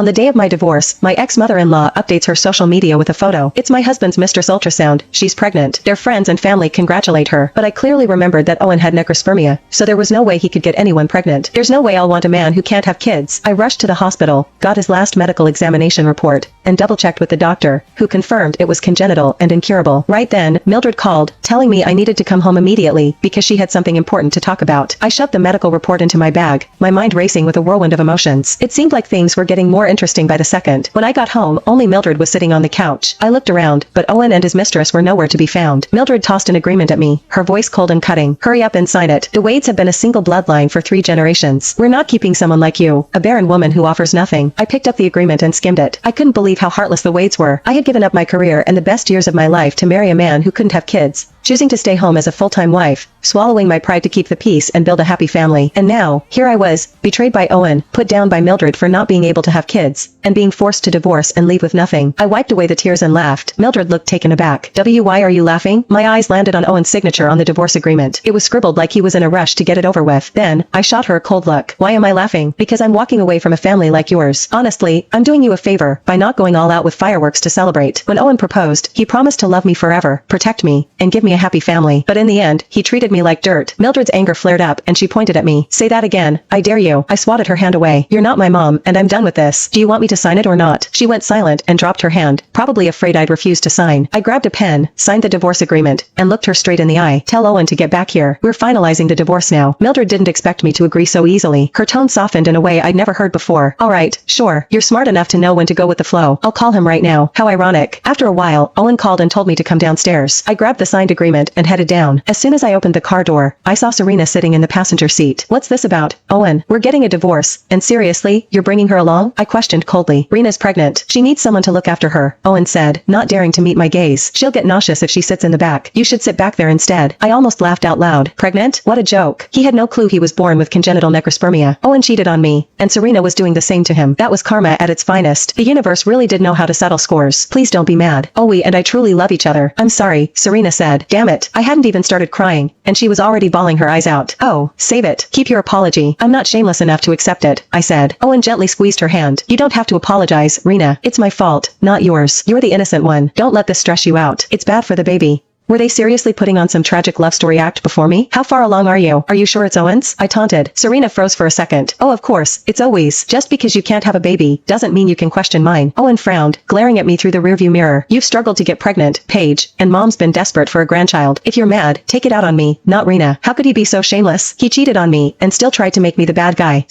On the day of my divorce, my ex-mother-in-law updates her social media with a photo. It's my husband's mistress ultrasound. She's pregnant. Their friends and family congratulate her, but I clearly remembered that Owen had necrospermia, so there was no way he could get anyone pregnant. There's no way I'll want a man who can't have kids. I rushed to the hospital, got his last medical examination report, and double-checked with the doctor, who confirmed it was congenital and incurable. Right then, Mildred called, telling me I needed to come home immediately because she had something important to talk about. I shoved the medical report into my bag, my mind racing with a whirlwind of emotions. It seemed like things were getting more interesting by the second. When I got home, only Mildred was sitting on the couch. I looked around, but Owen and his mistress were nowhere to be found. Mildred tossed an agreement at me, her voice cold and cutting. Hurry up and sign it. The Wades have been a single bloodline for 3 generations. We're not keeping someone like you, a barren woman who offers nothing. I picked up the agreement and skimmed it. I couldn't believe how heartless the Wades were. I had given up my career and the best years of my life to marry a man who couldn't have kids, choosing to stay home as a full-time wife, swallowing my pride to keep the peace and build a happy family. And now, here I was, betrayed by Owen, put down by Mildred for not being able to have kids, and being forced to divorce and leave with nothing. I wiped away the tears and laughed. Mildred looked taken aback. Why are you laughing? My eyes landed on Owen's signature on the divorce agreement. It was scribbled like he was in a rush to get it over with. Then, I shot her a cold look. Why am I laughing? Because I'm walking away from a family like yours. Honestly, I'm doing you a favor by not going all out with fireworks to celebrate. When Owen proposed, he promised to love me forever, protect me, and give me a happy family. But in the end, he treated me like dirt. Mildred's anger flared up and she pointed at me. Say that again. I dare you. I swatted her hand away. You're not my mom, and I'm done with this. Do you want me to sign it or not? She went silent and dropped her hand, probably afraid I'd refuse to sign. I grabbed a pen, signed the divorce agreement, and looked her straight in the eye. Tell Owen to get back here. We're finalizing the divorce now. Mildred didn't expect me to agree so easily. Her tone softened in a way I'd never heard before. Alright, sure. You're smart enough to know when to go with the flow. I'll call him right now. How ironic. After a while, Owen called and told me to come downstairs. I grabbed the signed agreement and headed down. As soon as I opened the car door, I saw Serena sitting in the passenger seat. What's this about? Owen, we're getting a divorce. And seriously, you're bringing her along? I questioned coldly. Rena's pregnant. She needs someone to look after her, Owen said, not daring to meet my gaze. She'll get nauseous if she sits in the back. You should sit back there instead. I almost laughed out loud. Pregnant? What a joke. He had no clue he was born with congenital necrospermia. Owen cheated on me, and Serena was doing the same to him. That was karma at its finest. The universe really did know how to settle scores. Please don't be mad. Owie and I truly love each other. I'm sorry, Serena said. Damn it. I hadn't even started crying, and she was already bawling her eyes out. Oh, save it. Keep your apology. I'm not shameless enough to accept it, I said. Owen gently squeezed her hand. You don't have to apologize, Rena. It's my fault, not yours. You're the innocent one. Don't let this stress you out. It's bad for the baby. Were they seriously putting on some tragic love story act before me? How far along are you? Are you sure it's Owen's? I taunted. Serena froze for a second. Oh, of course, it's always. Just because you can't have a baby doesn't mean you can question mine. Owen frowned, glaring at me through the rearview mirror. You've struggled to get pregnant, Paige, and Mom's been desperate for a grandchild. If you're mad, take it out on me, not Rena. How could he be so shameless? He cheated on me and still tried to make me the bad guy.